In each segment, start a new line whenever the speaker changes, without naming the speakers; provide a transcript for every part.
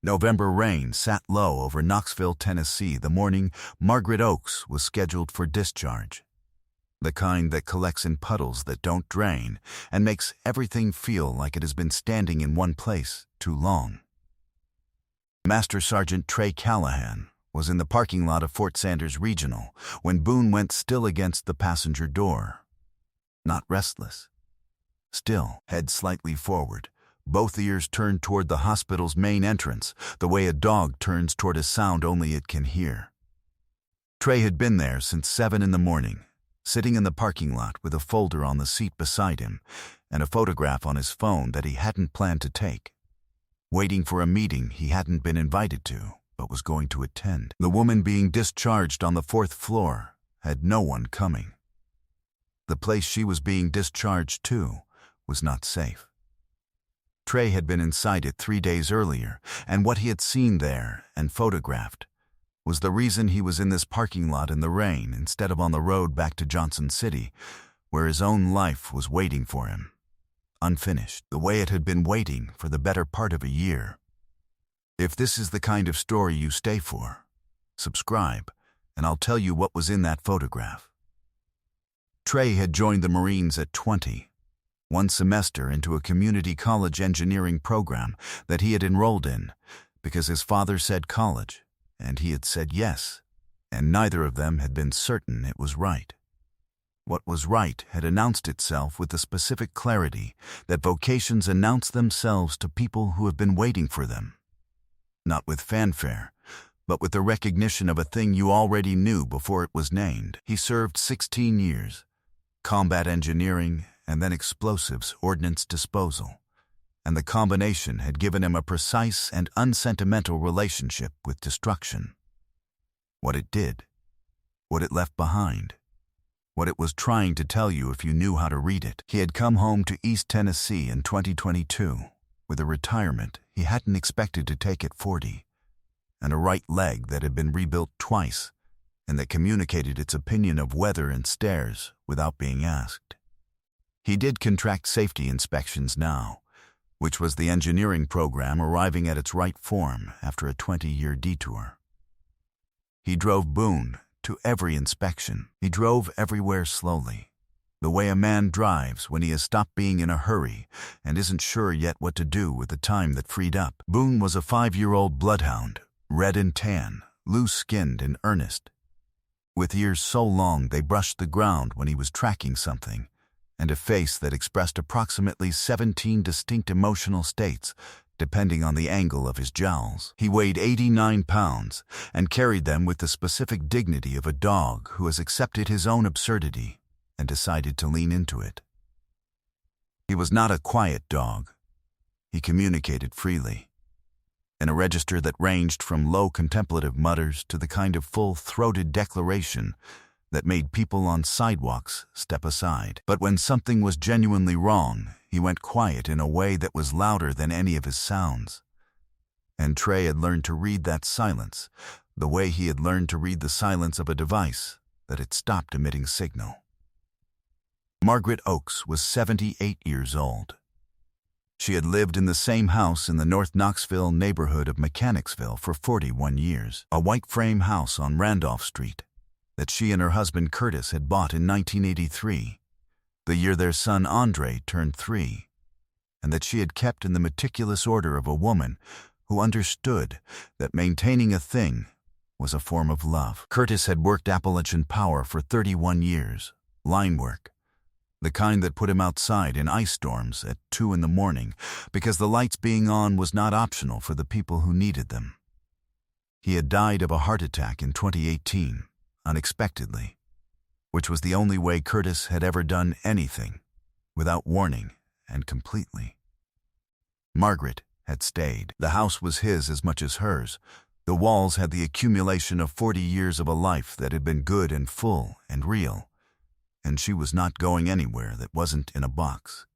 November rain sat low over Knoxville, Tennessee the morning Margaret Oakes was scheduled for discharge. The kind that collects in puddles that don't drain and makes everything feel like it has been standing in one place too long. Master Sergeant Trey Callahan was in the parking lot of Fort Sanders Regional when Boone went still against the passenger door. Not restless. Still, head slightly forward, both ears turned toward the hospital's main entrance, the way a dog turns toward a sound only it can hear. Trey had been there since 7 in the morning, sitting in the parking lot with a folder on the seat beside him and a photograph on his phone that he hadn't planned to take, waiting for a meeting he hadn't been invited to but was going to attend. The woman being discharged on the 4th floor had no one coming. The place she was being discharged to was not safe. Trey had been inside it 3 days earlier, and what he had seen there and photographed was the reason he was in this parking lot in the rain instead of on the road back to Johnson City, where his own life was waiting for him, unfinished, the way it had been waiting for the better part of a year. If this is the kind of story you stay for, subscribe, and I'll tell you what was in that photograph. Trey had joined the Marines at 20, one semester into a community college engineering program that he had enrolled in because his father said college, and he had said yes, and neither of them had been certain it was right. What was right had announced itself with the specific clarity that vocations announce themselves to people who have been waiting for them. Not with fanfare, but with the recognition of a thing you already knew before it was named. He served 16 years, combat engineering, and then explosives ordnance disposal, and the combination had given him a precise and unsentimental relationship with destruction. What it did, what it left behind, what it was trying to tell you if you knew how to read it. He had come home to East Tennessee in 2022 with a retirement he hadn't expected to take at 40, and a right leg that had been rebuilt twice and that communicated its opinion of weather and stairs without being asked. He did contract safety inspections now, which was the engineering program arriving at its right form after a 20-year detour. He drove Boone to every inspection. He drove everywhere slowly, the way a man drives when he has stopped being in a hurry and isn't sure yet what to do with the time that freed up. Boone was a 5-year-old bloodhound, red and tan, loose-skinned and earnest, with ears so long they brushed the ground when he was tracking something, and a face that expressed approximately 17 distinct emotional states, depending on the angle of his jowls. He weighed 89 pounds and carried them with the specific dignity of a dog who has accepted his own absurdity and decided to lean into it. He was not a quiet dog. He communicated freely, in a register that ranged from low contemplative mutters to the kind of full-throated declaration that made people on sidewalks step aside. But when something was genuinely wrong, he went quiet in a way that was louder than any of his sounds. And Trey had learned to read that silence, the way he had learned to read the silence of a device that had stopped emitting signal. Margaret Oakes was 78 years old. She had lived in the same house in the North Knoxville neighborhood of Mechanicsville for 41 years, a white frame house on Randolph Street that she and her husband Curtis had bought in 1983, the year their son Andre turned 3, and that she had kept in the meticulous order of a woman who understood that maintaining a thing was a form of love. Curtis had worked Appalachian Power for 31 years, line work, the kind that put him outside in ice storms at 2 in the morning because the lights being on was not optional for the people who needed them. He had died of a heart attack in 2018, unexpectedly, which was the only way Curtis had ever done anything, without warning and completely. Margaret had stayed. The house was his as much as hers. The walls had the accumulation of 40 years of a life that had been good and full and real, and she was not going anywhere that wasn't in a box.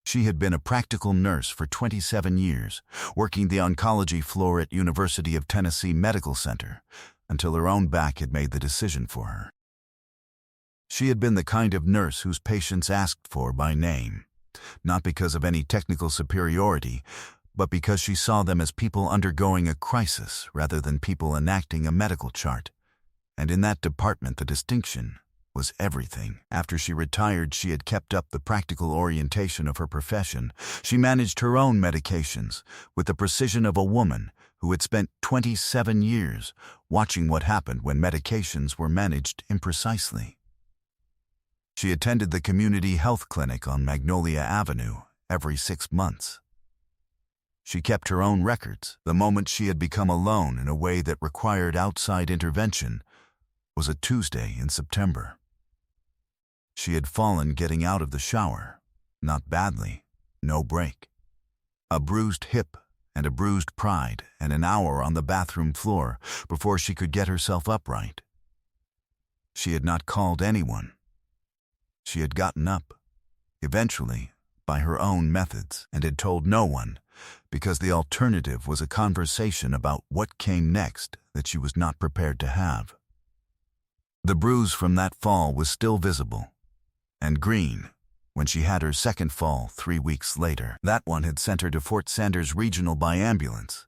She had been a practical nurse for 27 years, working the oncology floor at University of Tennessee Medical Center, until her own back had made the decision for her. She had been the kind of nurse whose patients asked for by name, not because of any technical superiority, but because she saw them as people undergoing a crisis rather than people enacting a medical chart. And in that department, the distinction was everything. After she retired, she had kept up the practical orientation of her profession. She managed her own medications with the precision of a woman who had spent 27 years watching what happened when medications were managed imprecisely. She attended the community health clinic on Magnolia Avenue every 6 months. She kept her own records. The moment she had become alone in a way that required outside intervention was a Tuesday in September. She had fallen getting out of the shower, not badly, no break. A bruised hip and a bruised pride, and an hour on the bathroom floor before she could get herself upright. She had not called anyone. She had gotten up, eventually, by her own methods, and had told no one, because the alternative was a conversation about what came next that she was not prepared to have. The bruise from that fall was still visible, and green, when she had her second fall 3 weeks later. That one had sent her to Fort Sanders Regional by ambulance,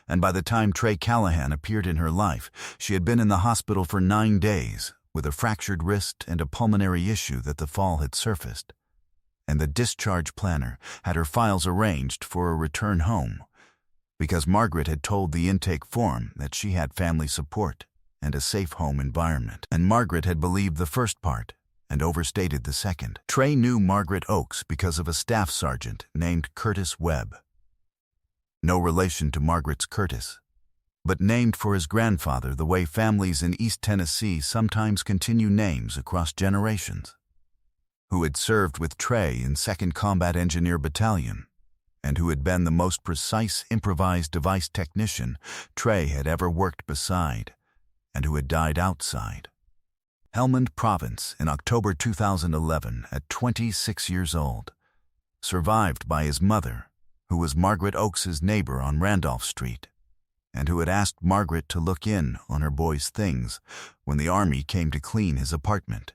and by the time Trey Callahan appeared in her life, she had been in the hospital for 9 days with a fractured wrist and a pulmonary issue that the fall had surfaced. And the discharge planner had her files arranged for a return home, because Margaret had told the intake form that she had family support and a safe home environment. And Margaret had believed the first part and overstated the second. Trey knew Margaret Oakes because of a staff sergeant named Curtis Webb. No relation to Margaret's Curtis, but named for his grandfather the way families in East Tennessee sometimes continue names across generations, who had served with Trey in 2nd Combat Engineer Battalion, and who had been the most precise improvised device technician Trey had ever worked beside, and who had died outside Helmand Province in October 2011 at 26 years old, survived by his mother, who was Margaret Oakes' neighbor on Randolph Street, and who had asked Margaret to look in on her boy's things when the Army came to clean his apartment.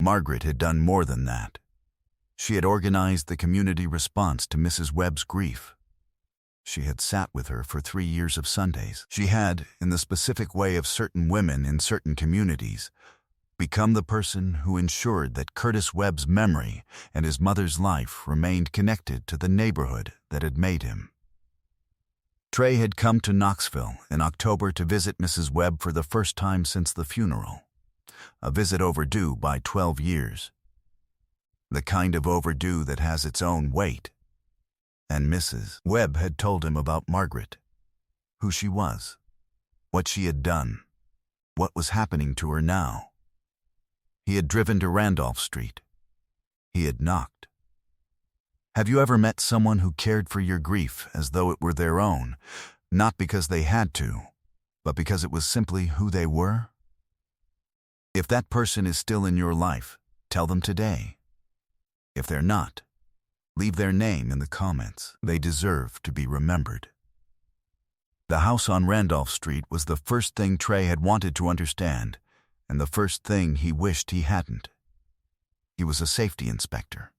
Margaret had done more than that. She had organized the community response to Mrs. Webb's grief. She had sat with her for 3 years of Sundays. She had, in the specific way of certain women in certain communities, become the person who ensured that Curtis Webb's memory and his mother's life remained connected to the neighborhood that had made him. Trey had come to Knoxville in October to visit Mrs. Webb for the first time since the funeral, a visit overdue by 12 years. The kind of overdue that has its own weight. And Mrs. Webb had told him about Margaret, who she was, what she had done, what was happening to her now. He had driven to Randolph Street. He had knocked. Have you ever met someone who cared for your grief as though it were their own, not because they had to, but because it was simply who they were? If that person is still in your life, tell them today. If they're not, leave their name in the comments. They deserve to be remembered. The house on Randolph Street was the first thing Trey had wanted to understand, and the first thing he wished he hadn't. He was a safety inspector.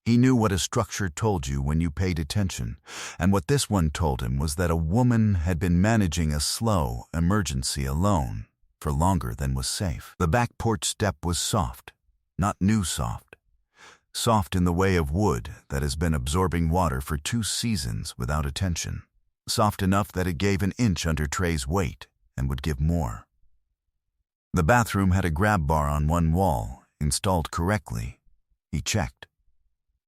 He knew what a structure told you when you paid attention, and what this one told him was that a woman had been managing a slow emergency alone for longer than was safe. The back porch step was soft, not new soft. Soft in the way of wood that has been absorbing water for 2 seasons without attention. Soft enough that it gave an inch under Trey's weight and would give more. The bathroom had a grab bar on one wall, installed correctly. He checked.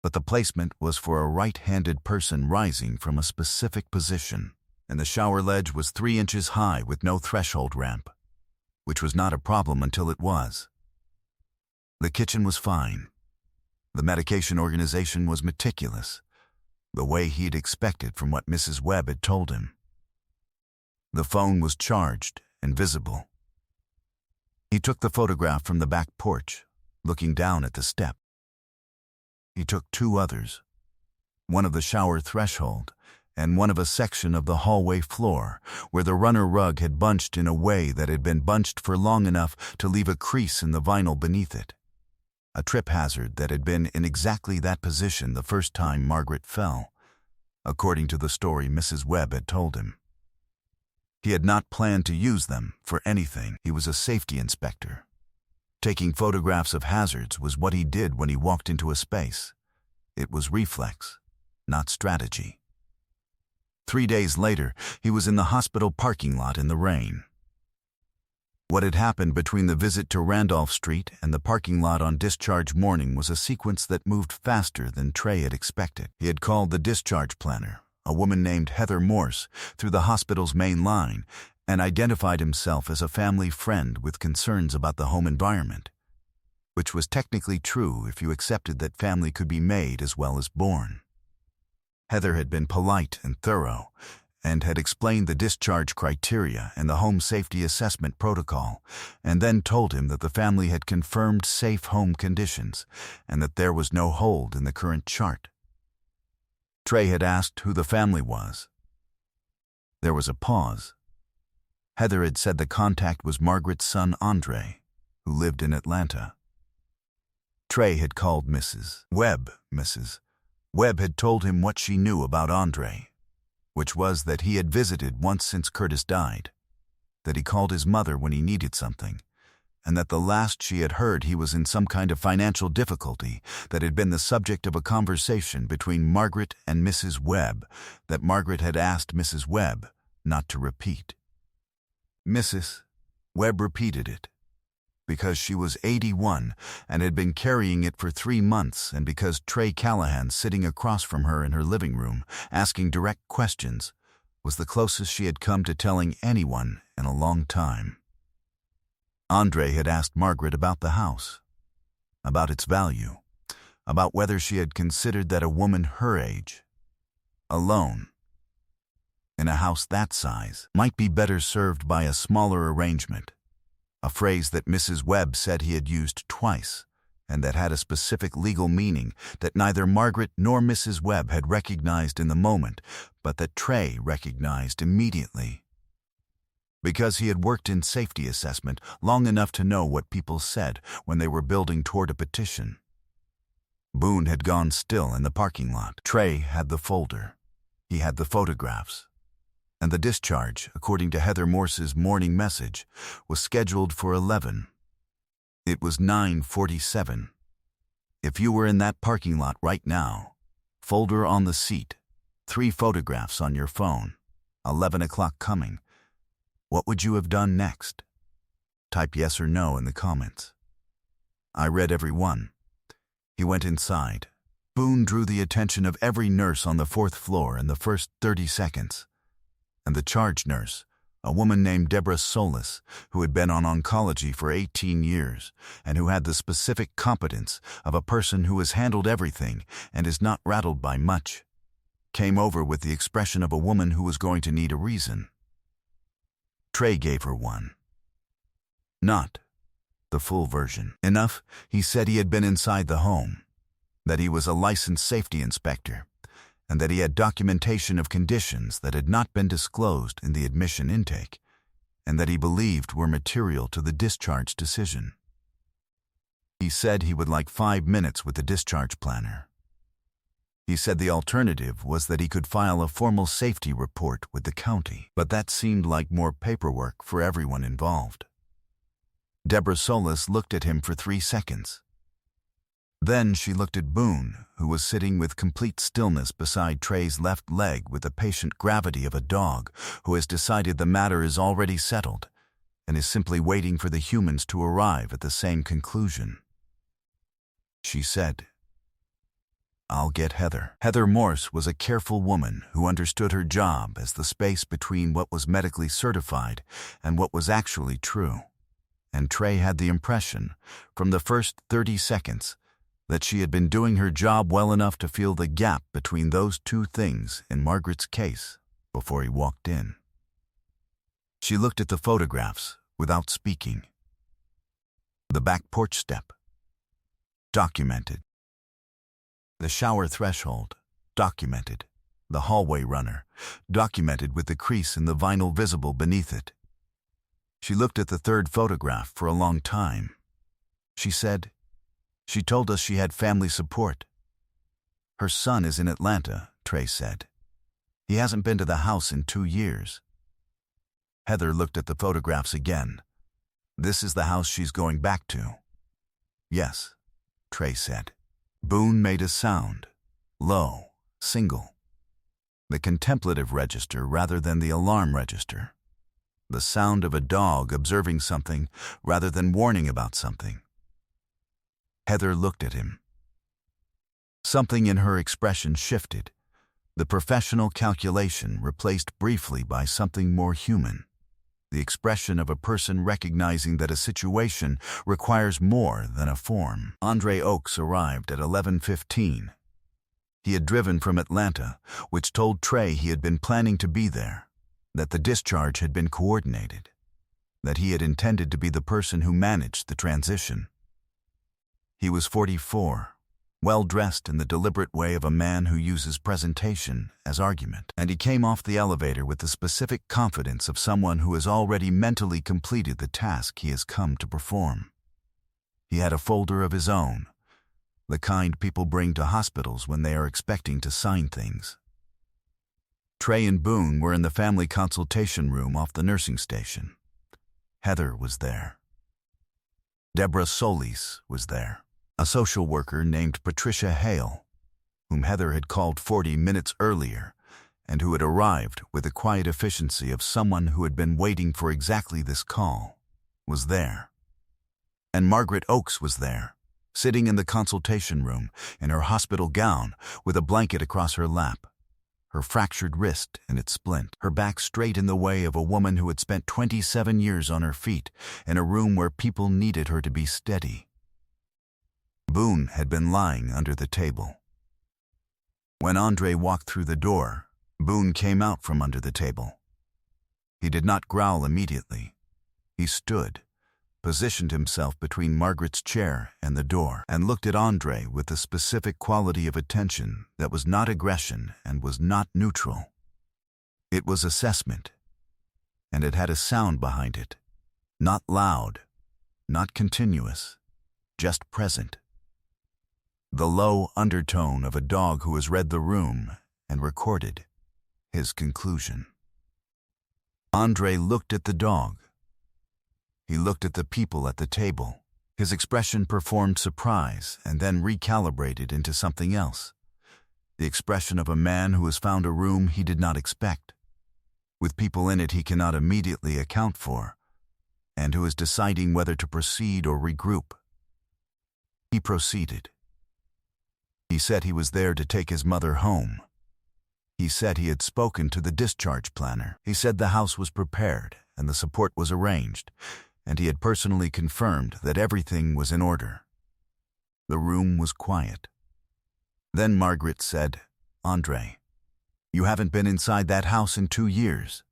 But the placement was for a right-handed person rising from a specific position, and the shower ledge was 3 inches high with no threshold ramp, which was not a problem until it was. The kitchen was fine. The medication organization was meticulous, the way he'd expected from what Mrs. Webb had told him. The phone was charged and visible. He took the photograph from the back porch, looking down at the step. He took 2 others, one of the shower threshold and one of a section of the hallway floor where the runner rug had bunched in a way that had been bunched for long enough to leave a crease in the vinyl beneath it. A trip hazard that had been in exactly that position the first time Margaret fell, according to the story Mrs. Webb had told him. He had not planned to use them for anything. He was a safety inspector. Taking photographs of hazards was what he did when he walked into a space. It was reflex, not strategy. 3 days later, he was in the hospital parking lot in the rain. What had happened between the visit to Randolph Street and the parking lot on discharge morning was a sequence that moved faster than Trey had expected. He had called the discharge planner, a woman named Heather Morse, through the hospital's main line and identified himself as a family friend with concerns about the home environment, which was technically true if you accepted that family could be made as well as born. Heather had been polite and thorough, and had explained the discharge criteria and the home safety assessment protocol, and then told him that the family had confirmed safe home conditions and that there was no hold in the current chart. Trey had asked who the family was. There was a pause. Heather had said the contact was Margaret's son Andre, who lived in Atlanta. Trey had called Mrs. Webb. Mrs. Webb had told him what she knew about Andre, which was that he had visited once since Curtis died, that he called his mother when he needed something, and that the last she had heard he was in some kind of financial difficulty that had been the subject of a conversation between Margaret and Mrs. Webb that Margaret had asked Mrs. Webb not to repeat. Mrs. Webb repeated it, because she was 81 and had been carrying it for 3 months, and because Trey Callahan, sitting across from her in her living room, asking direct questions, was the closest she had come to telling anyone in a long time. Andre had asked Margaret about the house, about its value, about whether she had considered that a woman her age, alone, in a house that size, might be better served by a smaller arrangement, a phrase that Mrs. Webb said he had used twice, and that had a specific legal meaning that neither Margaret nor Mrs. Webb had recognized in the moment, but that Trey recognized immediately. Because he had worked in safety assessment long enough to know what people said when they were building toward a petition. Boone had gone still in the parking lot. Trey had the folder. He had the photographs. And the discharge, according to Heather Morse's morning message, was scheduled for 11. It was 9:47. If you were in that parking lot right now, folder on the seat, 3 photographs on your phone, 11 o'clock coming, what would you have done next? Type yes or no in the comments. I read every one. He went inside. Boone drew the attention of every nurse on the 4th floor in the first 30 seconds. And the charge nurse, a woman named Deborah Solis, who had been on oncology for 18 years and who had the specific competence of a person who has handled everything and is not rattled by much, came over with the expression of a woman who was going to need a reason. Trey gave her one. Not the full version. Enough, he said he had been inside the home, that he was a licensed safety inspector, and that he had documentation of conditions that had not been disclosed in the admission intake, and that he believed were material to the discharge decision. He said he would like 5 minutes with the discharge planner. He said the alternative was that he could file a formal safety report with the county, but that seemed like more paperwork for everyone involved. Deborah Solis looked at him for 3 seconds. Then she looked at Boone, who was sitting with complete stillness beside Trey's left leg with the patient gravity of a dog who has decided the matter is already settled and is simply waiting for the humans to arrive at the same conclusion. She said, "I'll get Heather." Heather Morse was a careful woman who understood her job as the space between what was medically certified and what was actually true. And Trey had the impression, from the first 30 seconds, that she had been doing her job well enough to feel the gap between those two things in Margaret's case before he walked in. She looked at the photographs without speaking. The back porch step, documented. The shower threshold, documented. The hallway runner, documented with the crease in the vinyl visible beneath it. She looked at the 3rd photograph for a long time. She said, "She told us she had family support." "Her son is in Atlanta," Trey said. He hasn't been to the house in 2 years. Heather looked at the photographs again. This is the house she's going back to. Yes, Trey said. Boone made a sound. Low, single. The contemplative register rather than the alarm register. The sound of a dog observing something rather than warning about something. Heather looked at him. Something in her expression shifted. The professional calculation replaced briefly by something more human. The expression of a person recognizing that a situation requires more than a form. Andre Oakes arrived at 11:15. He had driven from Atlanta, which told Trey he had been planning to be there, that the discharge had been coordinated, that he had intended to be the person who managed the transition. He was 44, well-dressed in the deliberate way of a man who uses presentation as argument, and he came off the elevator with the specific confidence of someone who has already mentally completed the task he has come to perform. He had a folder of his own, the kind people bring to hospitals when they are expecting to sign things. Trey and Boone were in the family consultation room off the nursing station. Heather was there. Deborah Solis was there. A social worker named Patricia Hale, whom Heather had called 40 minutes earlier, and who had arrived with the quiet efficiency of someone who had been waiting for exactly this call, was there. And Margaret Oakes was there, sitting in the consultation room in her hospital gown with a blanket across her lap, her fractured wrist in its splint, her back straight in the way of a woman who had spent 27 years on her feet in a room where people needed her to be steady. Boone had been lying under the table. When Andre walked through the door, Boone came out from under the table. He did not growl immediately. He stood, positioned himself between Margaret's chair and the door, and looked at Andre with the specific quality of attention that was not aggression and was not neutral. It was assessment, and it had a sound behind it, not loud, not continuous, just present. The low undertone of a dog who has read the room and recorded his conclusion. Andre looked at the dog. He looked at the people at the table. His expression performed surprise and then recalibrated into something else. The expression of a man who has found a room he did not expect, with people in it he cannot immediately account for, and who is deciding whether to proceed or regroup. He proceeded. He said he was there to take his mother home. He said he had spoken to the discharge planner. He said the house was prepared and the support was arranged, and he had personally confirmed that everything was in order. The room was quiet. Then Margaret said, "Andre, you haven't been inside that house in 2 years."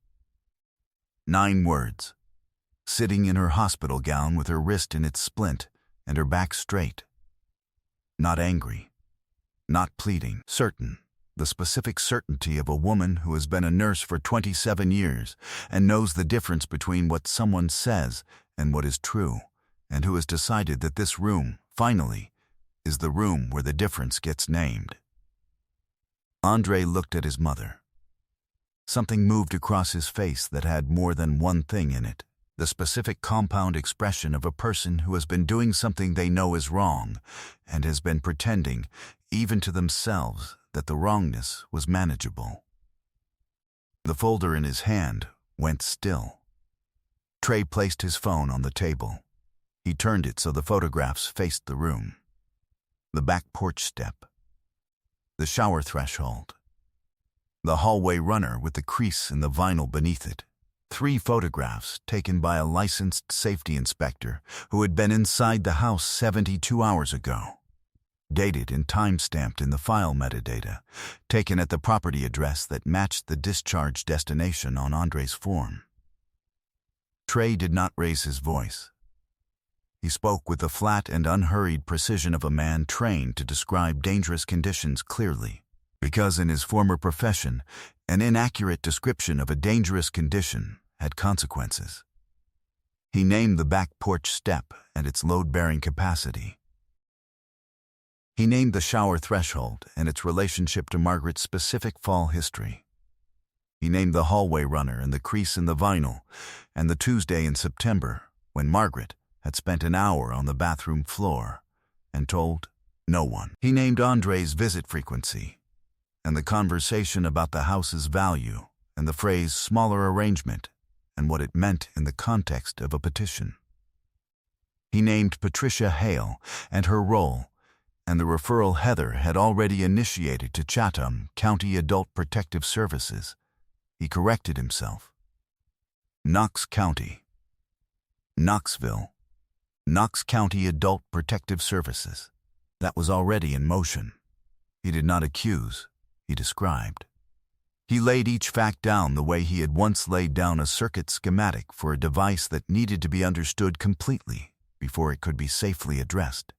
9 words. Sitting in her hospital gown with her wrist in its splint and her back straight. Not angry. Not pleading, certain, the specific certainty of a woman who has been a nurse for 27 years and knows the difference between what someone says and what is true, and who has decided that this room, finally, is the room where the difference gets named. Andre looked at his mother. Something moved across his face that had more than one thing in it, the specific compound expression of a person who has been doing something they know is wrong and has been pretending, even to themselves, that the wrongness was manageable. The folder in his hand went still. Trey placed his phone on the table. He turned it so the photographs faced the room. The back porch step. The shower threshold. The hallway runner with the crease in the vinyl beneath it. 3 photographs taken by a licensed safety inspector who had been inside the house 72 hours ago. Dated and time-stamped in the file metadata, taken at the property address that matched the discharge destination on Andre's form. Trey did not raise his voice. He spoke with the flat and unhurried precision of a man trained to describe dangerous conditions clearly, because in his former profession, an inaccurate description of a dangerous condition had consequences. He named the back porch step and its load-bearing capacity. He named the shower threshold and its relationship to Margaret's specific fall history. He named the hallway runner and the crease in the vinyl, and the Tuesday in September when Margaret had spent an hour on the bathroom floor and told no one. He named Andre's visit frequency and the conversation about the house's value and the phrase smaller arrangement and what it meant in the context of a petition. He named Patricia Hale and her role, and the referral Heather had already initiated to Chatham County Adult Protective Services. He corrected himself. Knox County. Knoxville. Knox County Adult Protective Services. That was already in motion. He did not accuse, he described. He laid each fact down the way he had once laid down a circuit schematic for a device that needed to be understood completely before it could be safely addressed.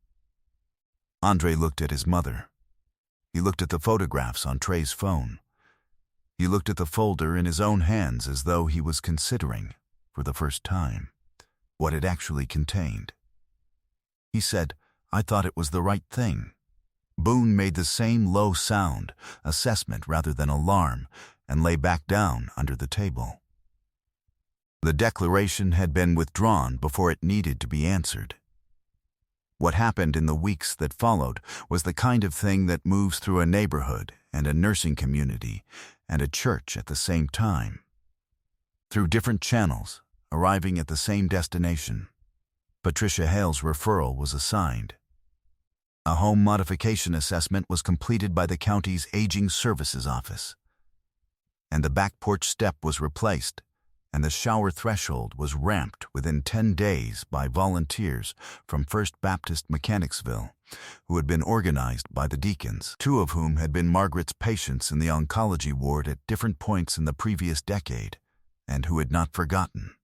Andre looked at his mother. He looked at the photographs on Trey's phone. He looked at the folder in his own hands as though he was considering, for the first time, what it actually contained. He said, "I thought it was the right thing." Boone made the same low sound, assessment rather than alarm, and lay back down under the table. The declaration had been withdrawn before it needed to be answered. What happened in the weeks that followed was the kind of thing that moves through a neighborhood and a nursing community and a church at the same time. Through different channels, arriving at the same destination. Patricia Hale's referral was assigned. A home modification assessment was completed by the county's Aging Services Office. And the back porch step was replaced, and the shower threshold was ramped within 10 days by volunteers from First Baptist Mechanicsville, who had been organized by the deacons, 2 of whom had been Margaret's patients in the oncology ward at different points in the previous decade, and who had not forgotten.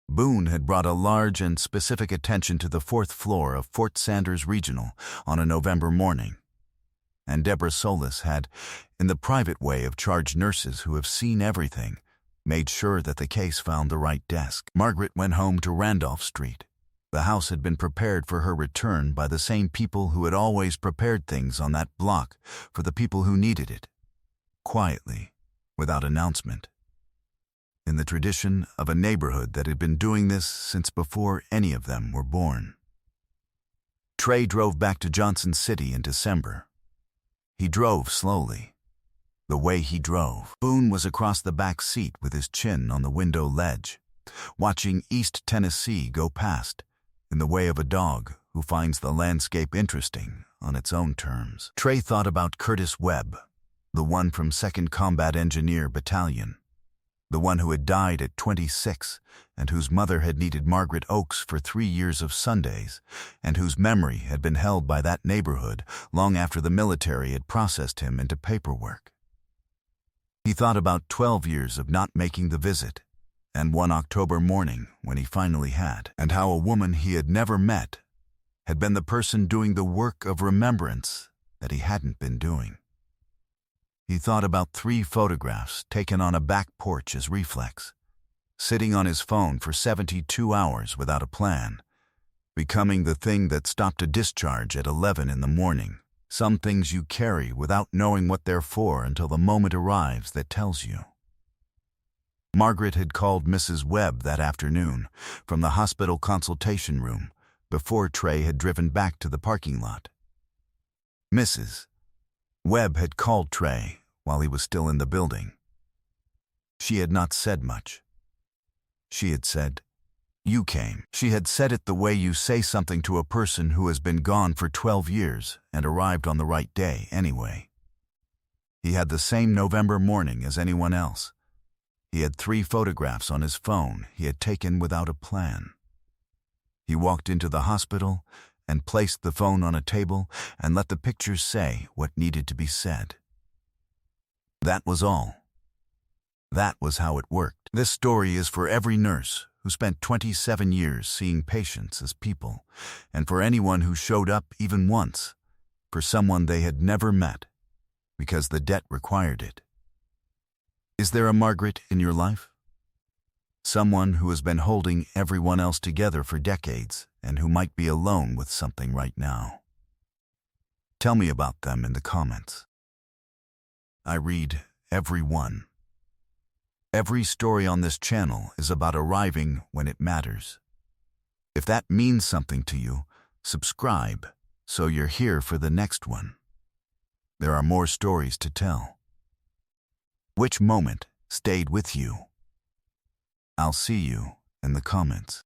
Boone had brought a large and specific attention to the 4th floor of Fort Sanders Regional on a November morning, and Deborah Solis had, in the private way of charge nurses who have seen everything, made sure that the case found the right desk. Margaret went home to Randolph Street. The house had been prepared for her return by the same people who had always prepared things on that block for the people who needed it, quietly, without announcement. In the tradition of a neighborhood that had been doing this since before any of them were born. Trey drove back to Johnson City in December. He drove slowly. The way he drove. Boone was across the back seat with his chin on the window ledge, watching East Tennessee go past, in the way of a dog who finds the landscape interesting on its own terms. Trey thought about Curtis Webb, the one from 2nd Combat Engineer Battalion, the one who had died at 26 and whose mother had needed Margaret Oaks for 3 years of Sundays and whose memory had been held by that neighborhood long after the military had processed him into paperwork. He thought about 12 years of not making the visit, and one October morning when he finally had, and how a woman he had never met had been the person doing the work of remembrance that he hadn't been doing. He thought about 3 photographs taken on a back porch as reflex, sitting on his phone for 72 hours without a plan, becoming the thing that stopped a discharge at 11 in the morning. Some things you carry without knowing what they're for until the moment arrives that tells you. Margaret had called Mrs. Webb that afternoon from the hospital consultation room before Trey had driven back to the parking lot. Mrs. Webb had called Trey while he was still in the building. She had not said much. She had said, "You came." She had said it the way you say something to a person who has been gone for 12 years and arrived on the right day anyway. He had the same November morning as anyone else. He had 3 photographs on his phone he had taken without a plan. He walked into the hospital and placed the phone on a table and let the pictures say what needed to be said. That was all. That was how it worked. This story is for every nurse who spent 27 years seeing patients as people, and for anyone who showed up even once for someone they had never met because the debt required it. Is there a Margaret in your life? Someone who has been holding everyone else together for decades and who might be alone with something right now. Tell me about them in the comments. I read every one. Every story on this channel is about arriving when it matters. If that means something to you, subscribe so you're here for the next one. There are more stories to tell. Which moment stayed with you? I'll see you in the comments.